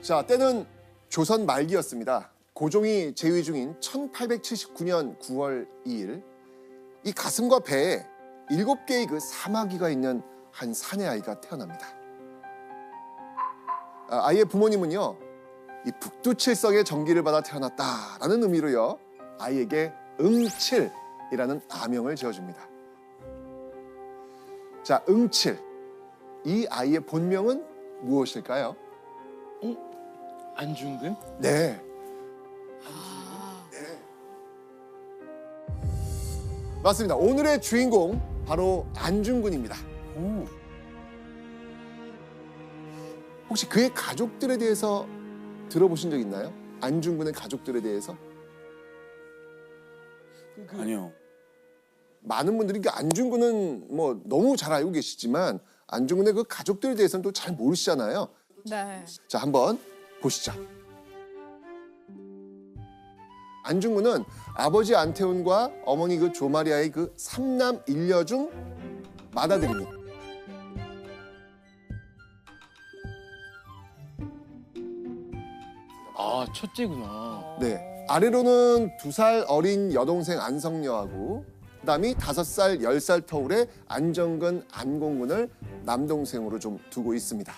자, 때는 조선 말기였습니다. 고종이 재위 중인 1879년 9월 2일 이 가슴과 배에 7개의 그 사마귀가 있는 한 사내 아이가 태어납니다. 아이의 부모님은요, 이 북두칠성의 정기를 받아 태어났다라는 의미로요, 아이에게 응칠이라는 아명을 지어줍니다. 자, 응칠. 이 아이의 본명은 무엇일까요? 안중근? 네. 맞습니다. 오늘의 주인공 바로 안중근입니다. 혹시 그의 가족들에 대해서 들어보신 적 있나요? 안중근의 가족들에 대해서? 아니요. 많은 분들이 안중근은 뭐 너무 잘 알고 계시지만 안중근의 그 가족들에 대해서는 또 잘 모르시잖아요. 네. 자, 한번 보시죠. 안중근은 아버지 안태훈과 어머니 그 조마리아의 그 3남 1녀 중 맏아들입니다. 아, 첫째구나. 네. 아래로는 2살 어린 여동생 안성녀하고 그다음이 5살, 10살 터울의 안정근, 안공근을 남동생으로 좀 두고 있습니다.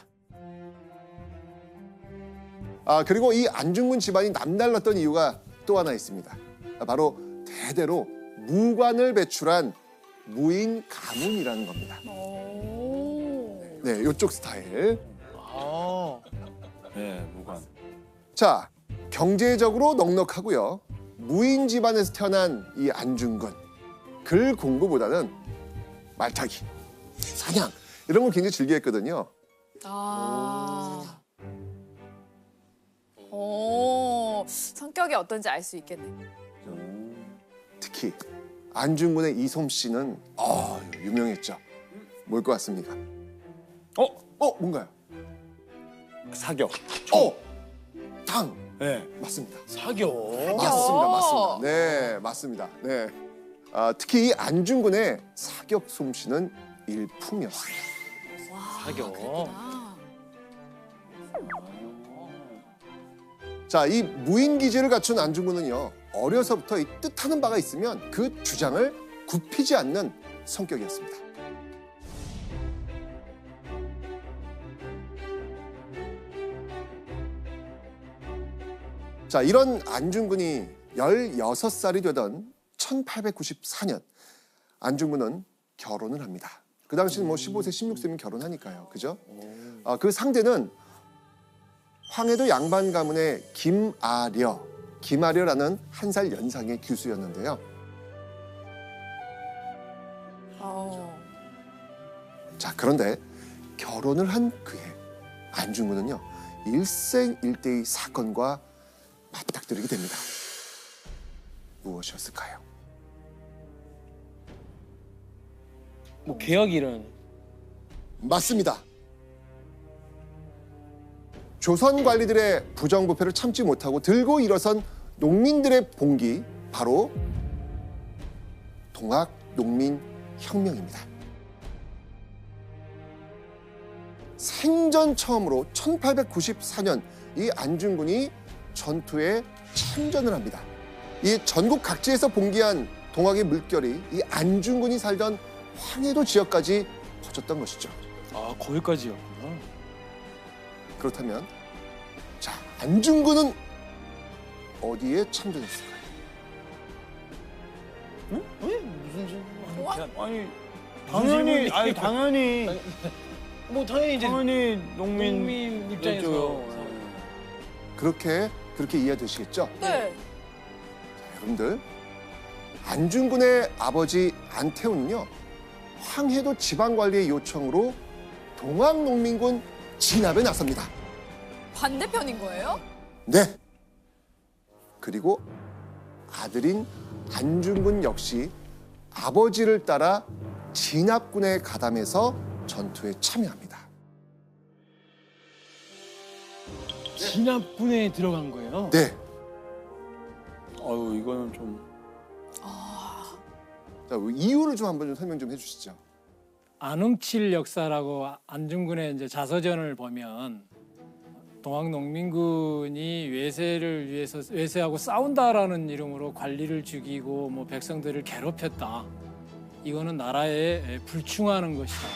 그리고 이 안중근 집안이 남달랐던 이유가 또 하나 있습니다. 바로 대대로 무관을 배출한 무인 가문이라는 겁니다. 네, 이쪽 스타일. 아, 네, 무관. 자, 경제적으로 넉넉하고요. 무인 집안에서 태어난 이 안중근. 글 공부보다는 말타기, 사냥 이런 걸 굉장히 즐겨했거든요. 성격이 어떤지 알 수 있겠네. 특히 안중근의 이솜씨는 유명했죠. 뭘 것 같습니까? 뭔가요? 사격. 당. 네. 맞습니다. 사격. 맞습니다. 네, 맞습니다. 네. 특히 이 안중근의 사격 솜씨는 일품이었습니다. 사격. 자, 이 무인 기질을 갖춘 안중근은요, 어려서부터 이 뜻하는 바가 있으면 그 주장을 굽히지 않는 성격이었습니다. 자, 이런 안중근이 16살이 되던 1894년 안중근은 결혼을 합니다. 그 당시는 뭐 15세, 16세면 결혼하니까요. 그죠? 그 상대는 황해도 양반 가문의 김아려라는 1살 연상의 규수였는데요. 자, 그런데 결혼을 한 그해 안중근은요, 일생일대의 사건과 맞닥뜨리게 됩니다. 무엇이었을까요? 뭐 개혁이 일어나는. 맞습니다. 조선 관리들의 부정부패를 참지 못하고 들고 일어선 농민들의 봉기, 바로 동학농민혁명입니다. 생전 처음으로 1894년 이 안중근이 전투에 참전을 합니다. 이 전국 각지에서 봉기한 동학의 물결이 이 안중근이 살던 황해도 지역까지 퍼졌던 것이죠. 아, 거기까지였구나. 그렇다면 자, 안중근은 어디에 참전했을까요? 응? 무슨 지? 당연히 뭐 당연히 이제 농민 입장에서. 그렇게 이해되시겠죠? 네. 자, 여러분들, 안중근의 아버지 안태훈은요, 황해도 지방관리의 요청으로 동학농민군 진압에 나섭니다. 반대편인 거예요? 네. 그리고 아들인 안중근 역시 아버지를 따라 진압군에 가담해서 전투에 참여합니다. 진압군에 들어간 거예요? 네. 아유, 이거는 좀. 자, 이유를 좀 한번 좀 설명 좀 해주시죠. 안흥칠 역사라고 안중근의 이제 자서전을 보면 동학농민군이 외세를 위해서 외세하고 싸운다라는 이름으로 관리를 죽이고 뭐 백성들을 괴롭혔다. 이거는 나라에 불충하는 것이다.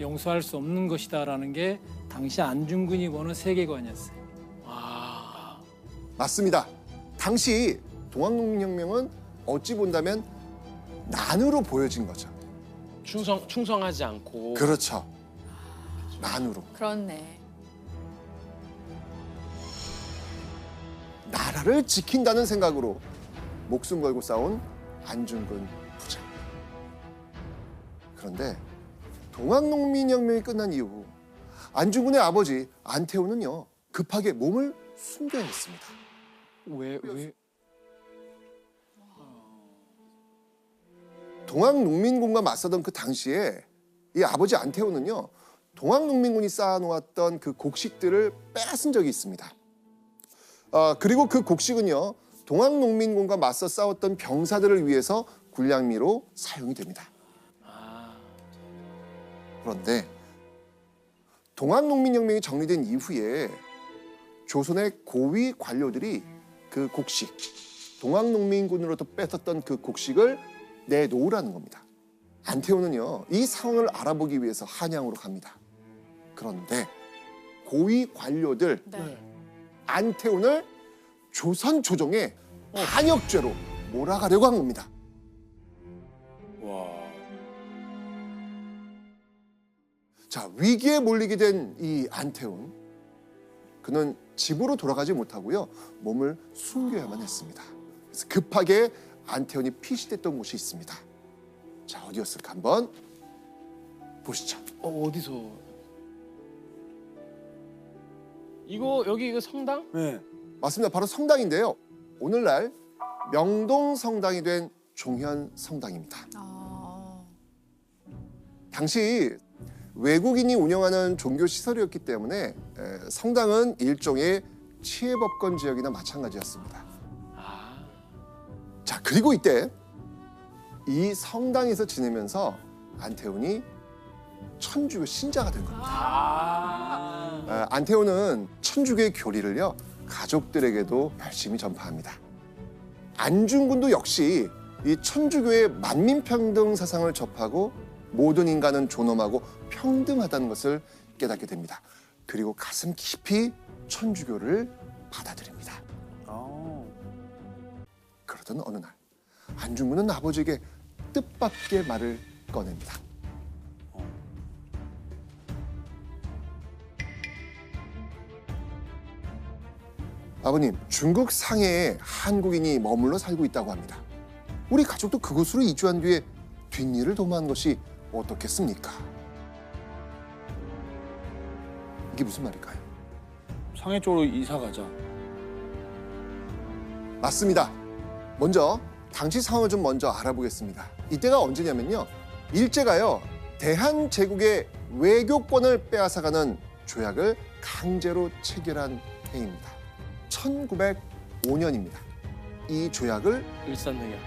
용서할 수 없는 것이다라는 게 당시 안중근이 보는 세계관이었어요. 아, 맞습니다. 당시 동학농민혁명은 어찌 본다면 난으로 보여진 거죠. 충성하지 않고. 그렇죠. 난으로. 그렇네. 나라를 지킨다는 생각으로 목숨 걸고 싸운 안중근 부장. 그런데 동학농민혁명이 끝난 이후 안중근의 아버지 안태호는요 급하게 몸을 숨겨야 했습니다. 왜? 동학농민군과 맞서던 그 당시에 이 아버지 안태호는요 동학농민군이 쌓아놓았던 그 곡식들을 빼앗은 적이 있습니다. 그리고 그 곡식은요 동학농민군과 맞서 싸웠던 병사들을 위해서 군량미로 사용이 됩니다. 그런데 동학농민혁명이 정리된 이후에 조선의 고위 관료들이 그 곡식, 동학농민군으로부터 뺏었던 그 곡식을 내놓으라는 겁니다. 안태호는요 이 상황을 알아보기 위해서 한양으로 갑니다. 그런데 고위 관료들 네. 안태훈을 조선 조정의 반역죄로 몰아가려고 한 겁니다. 와. 자, 위기에 몰리게 된 이 안태훈, 그는 집으로 돌아가지 못하고요 몸을 숨겨야만 했습니다. 그래서 급하게 안태훈이 피시됐던 곳이 있습니다. 자, 어디였을까 한번 보시죠. 어디서? 여기 성당? 네. 맞습니다. 바로 성당인데요. 오늘날 명동 성당이 된 종현 성당입니다. 아, 당시 외국인이 운영하는 종교 시설이었기 때문에 성당은 일종의 치해법권 지역이나 마찬가지였습니다. 아, 자, 그리고 이때 이 성당에서 지내면서 안태훈이 천주교 신자가 된 겁니다. 안태훈은 천주교의 교리를요 가족들에게도 열심히 전파합니다. 안중근도 역시 이 천주교의 만민평등 사상을 접하고 모든 인간은 존엄하고 평등하다는 것을 깨닫게 됩니다. 그리고 가슴 깊이 천주교를 받아들입니다. 그러던 어느 날 안중근은 아버지에게 뜻밖의 말을 꺼냅니다. 아버님, 중국 상해에 한국인이 머물러 살고 있다고 합니다. 우리 가족도 그곳으로 이주한 뒤에 뒷일을 도모한 것이 어떻겠습니까? 이게 무슨 말일까요? 상해 쪽으로 이사 가자. 맞습니다. 먼저 당시 상황을 좀 먼저 알아보겠습니다. 이때가 언제냐면요. 일제가요. 대한제국의 외교권을 빼앗아가는 조약을 강제로 체결한 해입니다. 1905년입니다. 이 조약을 일산회견.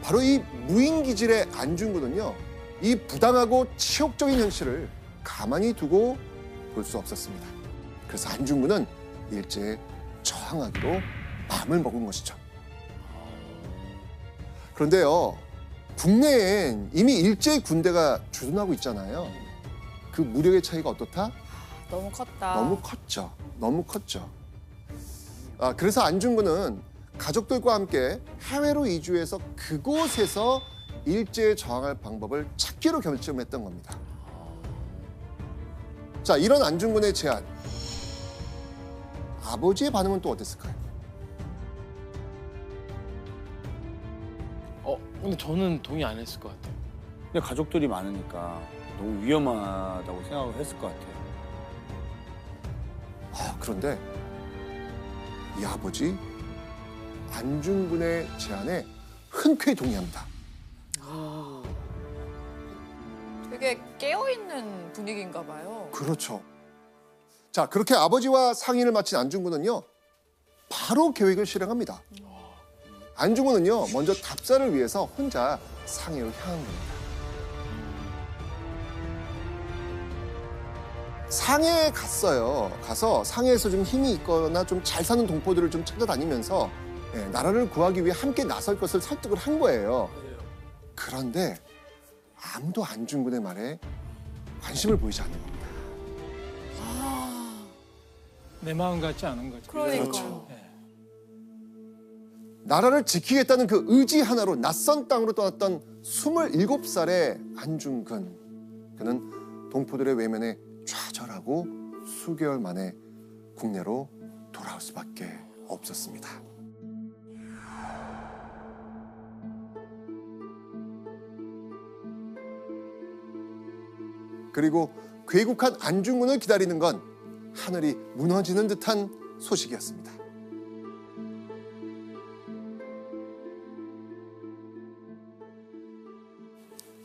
바로 이 무인기질의 안중근은요. 이 부당하고 치욕적인 현실을 가만히 두고 볼 수 없었습니다. 그래서 안중근은 일제에 저항하기로 마음을 먹은 것이죠. 그런데요. 국내엔 이미 일제의 군대가 주둔하고 있잖아요. 그 무력의 차이가 어떻다? 너무 컸다. 너무 컸죠. 너무 컸죠. 그래서 안중근은 가족들과 함께 해외로 이주해서 그곳에서 일제에 저항할 방법을 찾기로 결심했던 겁니다. 자, 이런 안중근의 제안. 아버지의 반응은 또 어땠을까요? 근데 저는 동의 안 했을 것 같아요. 근데 가족들이 많으니까 너무 위험하다고 생각을 했을 것 같아요. 그런데 이 아버지 안중근의 제안에 흔쾌히 동의합니다. 되게 깨어있는 분위기인가 봐요. 그렇죠. 자, 그렇게 아버지와 상의를 마친 안중근은요. 바로 계획을 실행합니다. 안중근은요 먼저 답사를 위해서 혼자 상해로 향한 겁니다. 상해에 갔어요. 가서 상해에서 좀 힘이 있거나 좀 잘 사는 동포들을 좀 찾아다니면서 나라를 구하기 위해 함께 나설 것을 설득을 한 거예요. 그런데 아무도 안중근의 말에 관심을 보이지 않는 겁니다. 내 마음 같지 않은 거죠. 그러니까. 그렇죠. 예. 나라를 지키겠다는 그 의지 하나로 낯선 땅으로 떠났던 27살의 안중근. 그는 동포들의 외면에 좌절하고 수개월 만에 국내로 돌아올 수밖에 없었습니다. 그리고 귀국한 안중근을 기다리는 건 하늘이 무너지는 듯한 소식이었습니다.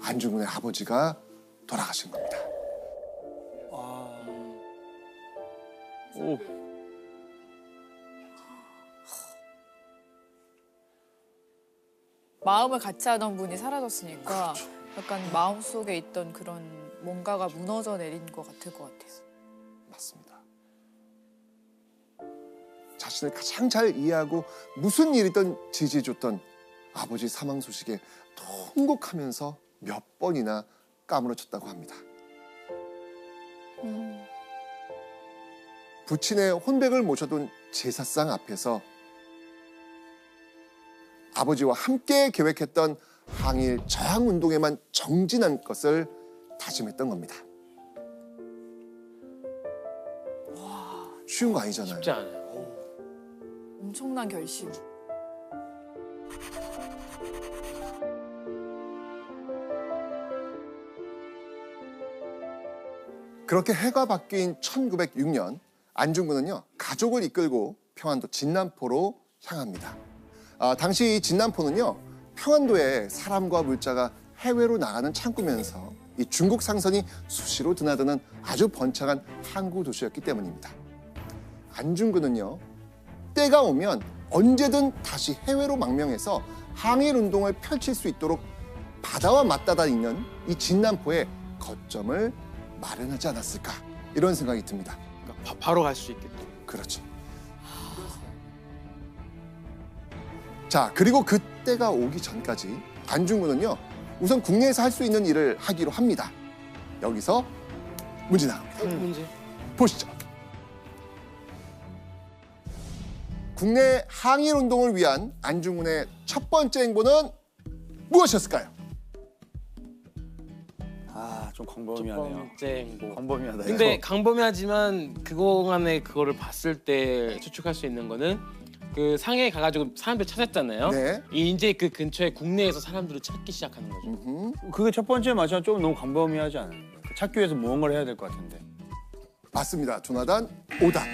안중근의 아버지가 돌아가신 겁니다. 오. 마음을 같이 하던 분이 사라졌으니까 약간 마음속에 있던 그런 뭔가가 무너져 내린 것 같을 것 같아요. 맞습니다. 자신을 가장 잘 이해하고 무슨 일이든 지지해줬던 아버지 사망 소식에 통곡하면서 몇 번이나 까무러쳤다고 합니다. 부친의 혼백을 모셔둔 제사상 앞에서 아버지와 함께 계획했던 항일 저항 운동에만 정진한 것을 다짐했던 겁니다. 쉬운 거 아니잖아요. 쉽지 않아요. 엄청난 결심. 그렇게 해가 바뀐 1906년 안중근은요 가족을 이끌고 평안도 진남포로 향합니다. 당시 이 진남포는요 평안도에 사람과 물자가 해외로 나가는 창구면서 이 중국 상선이 수시로 드나드는 아주 번창한 항구 도시였기 때문입니다. 안중근은요 때가 오면 언제든 다시 해외로 망명해서 항일 운동을 펼칠 수 있도록 바다와 맞닿아 있는 이 진남포에 거점을 마련하지 않았을까 이런 생각이 듭니다. 그러니까 바로 갈 수 있겠다. 그렇죠. 자, 그리고 그때가 오기 전까지 안중근은요 우선 국내에서 할 수 있는 일을 하기로 합니다. 여기서 문제 나갑니다. 문제. 보시죠. 국내 항일 운동을 위한 안중근의 첫 번째 행보는 무엇이었을까요? 좀 첫 광범위하네요. 번째 행보. 광범위하다. 근데 이거. 강범위하지만 그동안에 그거를 봤을 때 추측할 수 있는 거는 그 상해에 가가지고 사람들 찾았잖아요. 네. 이제 그 근처에 국내에서 사람들을 찾기 시작하는 거죠. 그게 첫 번째 맞지만 좀 너무 광범위하지 않아요? 찾기 위해서 무언가를 해야 될 것 같은데. 맞습니다. 조나단 오답.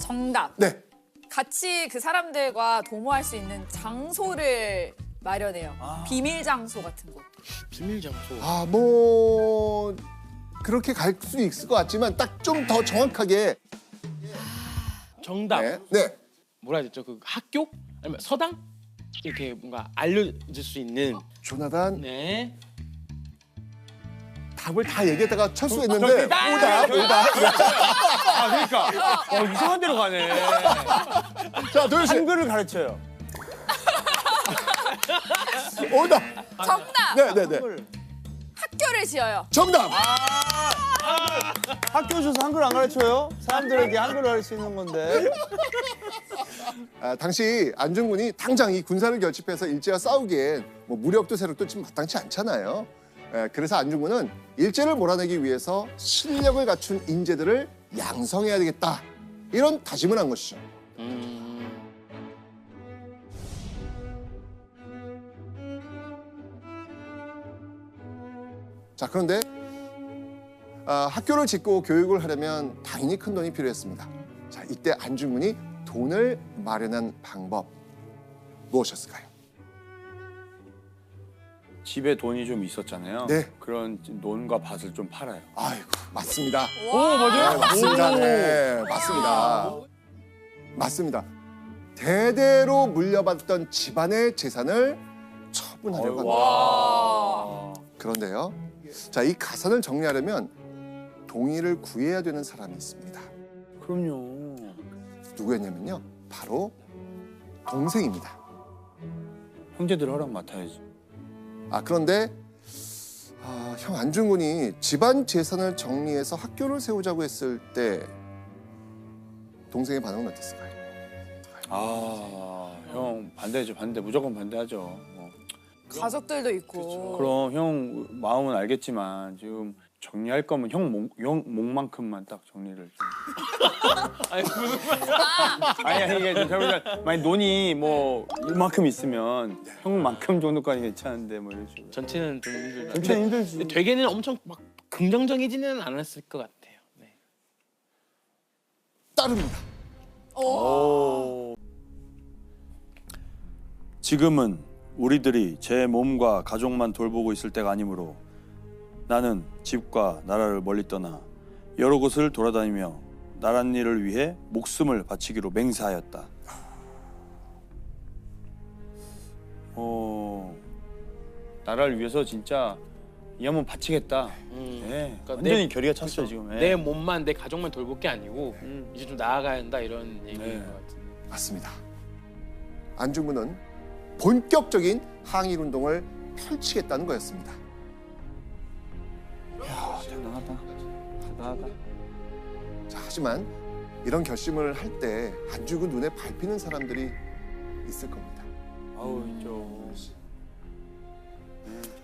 정답. 네. 같이 그 사람들과 도모할 수 있는 장소를 마련해요. 비밀 장소 같은 곳. 비밀 장소. 뭐 그렇게 갈 수 있을 것 같지만 딱 좀 더 정확하게 정답. 네. 뭐라 해야 되죠? 그 학교? 아니면 서당? 이렇게 뭔가 알려줄 수 있는. 조나단 네. 답을 다 얘기했다가 철수했는데 오답. 그러니까. 이상한 데로 가네. 자, 도현 씨. 한글을 가르쳐요. 오답. 정답. 네네네. 학교를 지어요. 정답. 학교 줘서 한글 안 가르쳐요? 사람들에게 한글을 가르치는 건데. 당시 안중근이 당장 이 군사를 결집해서 일제와 싸우기엔 뭐 무력도 세력도 지금 마땅치 않잖아요. 그래서 안중근은 일제를 몰아내기 위해서 실력을 갖춘 인재들을 양성해야 되겠다. 이런 다짐을 한 것이죠. 자, 그런데 학교를 짓고 교육을 하려면 당연히 큰 돈이 필요했습니다. 자, 이때 안중근이 돈을 마련한 방법 무엇이었을까요? 집에 돈이 좀 있었잖아요. 네. 그런 논과 밭을 좀 팔아요. 아이고, 맞습니다. 와. 네, 맞습니다. 네, 맞습니다. 맞습니다. 대대로 물려받던 집안의 재산을 처분하려고 합니다. 와. 그런데요. 자, 이 가산을 정리하려면 동의를 구해야 되는 사람이 있습니다. 그럼요. 누구였냐면요. 바로 동생입니다. 형제들 허락 맡아야지. 그런데 형 안중근이 집안 재산을 정리해서 학교를 세우자고 했을 때 동생의 반응은 어땠을까요? 형 반대죠. 반대. 무조건 반대하죠. 가족들도 있고. 그럼 형 마음은 알겠지만 지금 정리할 거면 형 목만큼만 딱 정리를 좀. 아니 무슨 말? 아니 이게 잘못하면 만약 논이 뭐 이만큼 있으면 형만큼 정도까지 괜찮은데 뭐 이런 식으로. 전체는 좀 힘들다. 전체는 힘들지. 근데 되게는 엄청 막 긍정적이지는 않았을 것 같아요. 네. 따릅니다. 지금은 우리들이 제 몸과 가족만 돌보고 있을 때가 아니므로 나는 집과 나라를 멀리 떠나 여러 곳을 돌아다니며 나랏일을 위해 목숨을 바치기로 맹세하였다. 나라를 위해서 진짜 이 한번 바치겠다. 네. 그러니까 완전히 결의가 찼어요 지금. 네. 내 몸만 내 가족만 돌볼 게 아니고 이제 좀 나아가야 한다 이런 얘기인 네. 것 같은데. 맞습니다. 안중근은 본격적인 항일운동을 펼치겠다는 거였습니다. 대단하다. 대단하다. 자, 하지만 이런 결심을 할 때 안중근 눈에 밟히는 사람들이 있을 겁니다. 아우 있죠.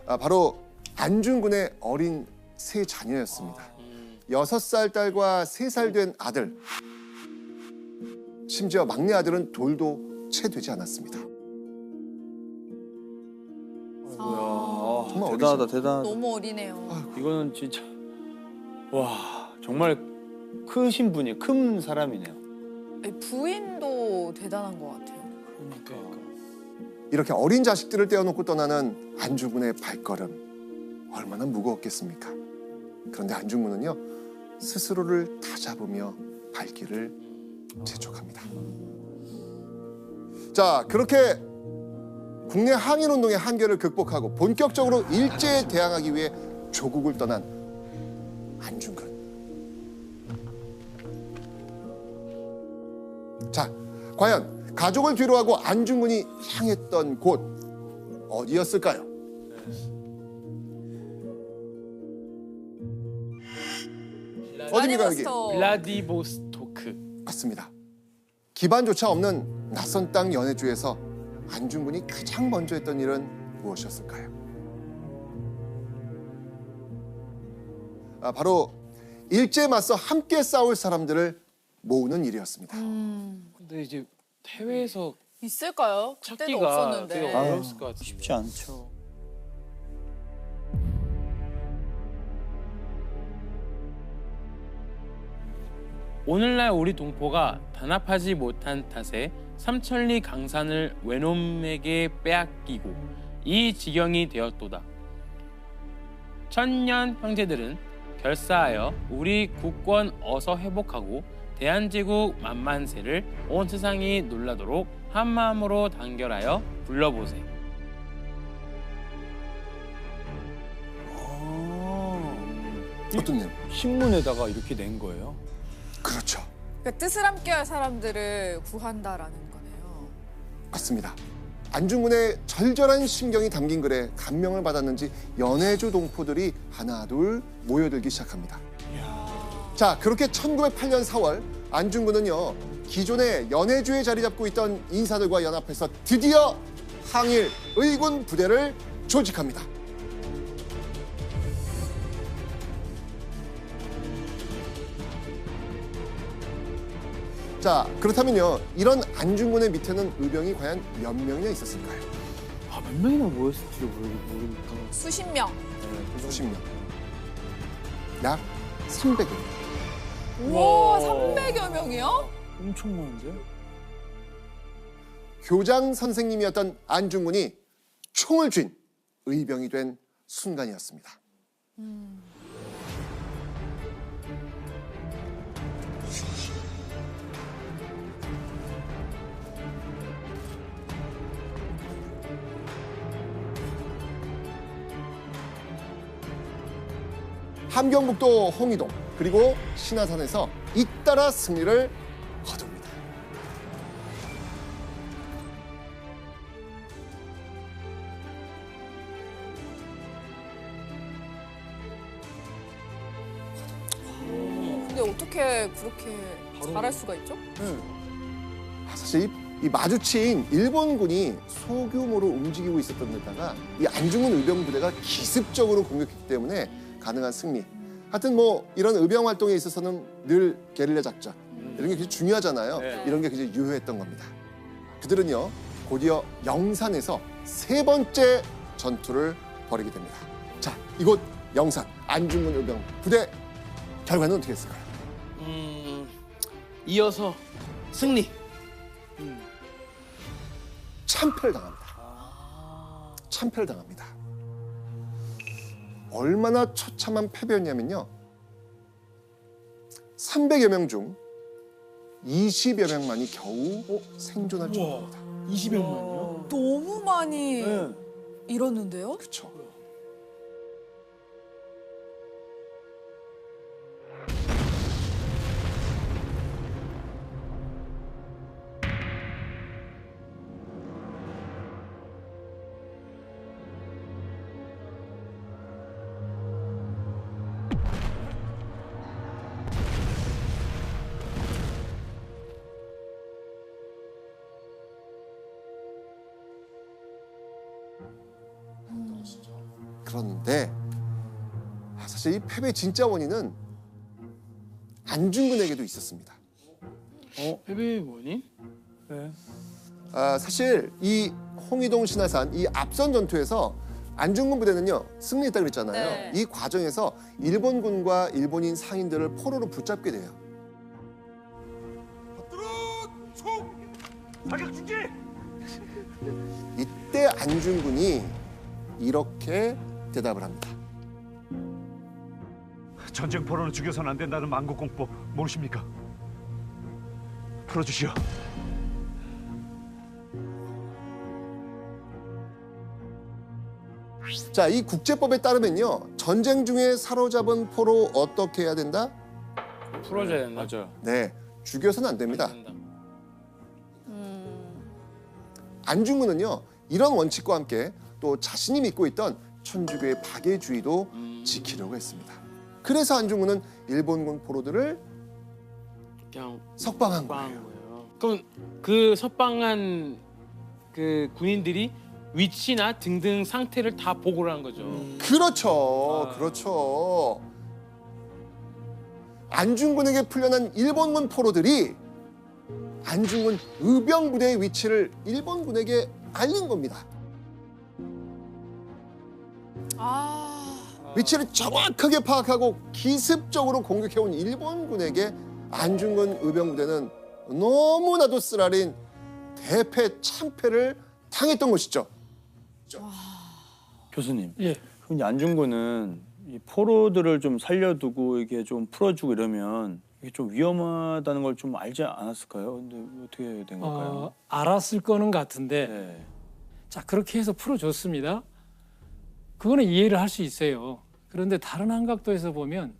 바로 안중근의 어린 세 자녀였습니다. 6살 딸과 3살 된 아들. 심지어 막내 아들은 돌도 채 되지 않았습니다. 정말 대단하다, 어리죠? 대단하다. 너무 어리네요. 이거는 진짜 와 정말 크신 분이에요. 큰 사람이네요. 아니, 부인도 대단한 것 같아요. 그러니까. 이렇게 어린 자식들을 떼어놓고 떠나는 안중근의 발걸음 얼마나 무거웠겠습니까? 그런데 안중근은요 스스로를 다잡으며 발길을 재촉합니다. 자, 그렇게 국내 항일운동의 한계를 극복하고 본격적으로 일제에 대항하기 위해 조국을 떠난 안중근. 자, 과연 가족을 뒤로하고 안중근이 향했던 곳 어디였을까요? 어디입니까 여기? 블라디보스토크. 맞습니다. 기반조차 없는 낯선 땅 연해주에서 안중근이 가장 먼저 했던 일은 무엇이었을까요? 바로 일제에 맞서 함께 싸울 사람들을 모으는 일이었습니다. 근데 이제 해외에서 있을까요? 그때도 찾기가 없었는데. 되게 어려웠을 것 같은데. 쉽지 않죠. 오늘날 우리 동포가 단합하지 못한 탓에 삼천리 강산을 외놈에게 빼앗기고 이 지경이 되었도다. 천년 형제들은 결사하여 우리 국권 어서 회복하고 대한제국 만만세를 온 세상이 놀라도록 한마음으로 단결하여 불러보세. 어떤 내용? 신문에다가 이렇게 낸 거예요? 그렇죠. 그러니까 뜻을 함께할 사람들을 구한다라는 거네요. 맞습니다. 안중근의 절절한 심경이 담긴 글에 감명을 받았는지 연해주 동포들이 하나둘 모여들기 시작합니다. 자, 그렇게 1908년 4월 안중근은요 기존의 연해주에 자리 잡고 있던 인사들과 연합해서 드디어 항일 의군 부대를 조직합니다. 자, 그렇다면요 이런 안중근의 밑에는 의병이 과연 몇 명이나 있었을까요? 몇 명이나 모였을지도 모르니까. 수십 명. 수십 명. 약 300여 명. 우와, 300여 명이요? 엄청 많은데? 교장 선생님이었던 안중근이 총을 쥔 의병이 된 순간이었습니다. 함경북도 홍이동 그리고 신화산에서 잇따라 승리를 거둡니다. 근데 어떻게 그렇게 잘할 수가 있죠? 사실 이 마주친 일본군이 소규모로 움직이고 있었던 데다가 이 안중근 의병부대가 기습적으로 공격했기 때문에 가능한 승리. 하여튼 뭐 이런 의병 활동에 있어서는 늘 게릴라 작전 이런 게 굉장히 중요하잖아요. 네. 이런 게 굉장히 유효했던 겁니다. 그들은요 곧이어 영산에서 세 번째 전투를 벌이게 됩니다. 자, 이곳 영산 안중근 의병 부대 결과는 어떻게 했을까요? 이어서 승리. 참패를 당합니다. 참패를 당합니다. 얼마나 처참한 패배였냐면요. 300여 명 중 20여 명만이 겨우 생존할 정도입니다. 20명만요? 너무 많이 네. 잃었는데요? 그렇죠. 그런데 사실 이 패배 진짜 원인은 안중근에게도 있었습니다. 패배의 원인? 네. 사실 이 홍이동 신화산 이 앞선 전투에서 안중근 부대는요 승리했다 그랬잖아요. 네. 이 과정에서 일본군과 일본인 상인들을 포로로 붙잡게 돼요. 이때 안중근이 이렇게 대답을 합니다. 전쟁 포로는 죽여서는 안 된다는 만국공법 모르십니까? 풀어주시오. 자, 이 국제법에 따르면요 전쟁 중에 사로잡은 포로 어떻게 해야 된다? 풀어줘야 된다. 맞아요. 네, 죽여서는 안 됩니다. 된다. 안중근은요 이런 원칙과 함께 또 자신이 믿고 있던 천주교의 박애주의도 지키려고 했습니다. 그래서 안중근은 일본군 포로들을 그냥 석방한 석방한 거예요. 거예요. 그럼 그 석방한 그 군인들이 위치나 등등 상태를 다 보고를 한 거죠. 그렇죠, 그렇죠. 안중근에게 풀려난 일본군 포로들이 안중근 의병부대의 위치를 일본군에게 알린 겁니다. 위치를 정확하게 파악하고 기습적으로 공격해온 일본군에게 안중근 의병부대는 너무나도 쓰라린 대패 참패를 당했던 것이죠. 교수님, 예. 근데 안중근은 이 포로들을 좀 살려두고 이게 좀 풀어주고 이러면 이게 좀 위험하다는 걸 좀 알지 않았을까요? 근데 어떻게 된 걸까요? 알았을 거는 같은데 네. 자 그렇게 해서 풀어줬습니다. 그거는 이해를 할 수 있어요. 그런데 다른 한각도에서 보면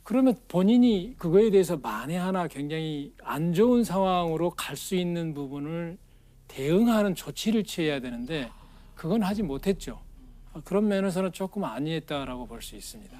그러면 본인이 그거에 대해서 만에 하나 굉장히 안 좋은 상황으로 갈 수 있는 부분을 대응하는 조치를 취해야 되는데 그건 하지 못했죠. 그런 면에서는 조금 안이했다라고 볼 수 있습니다.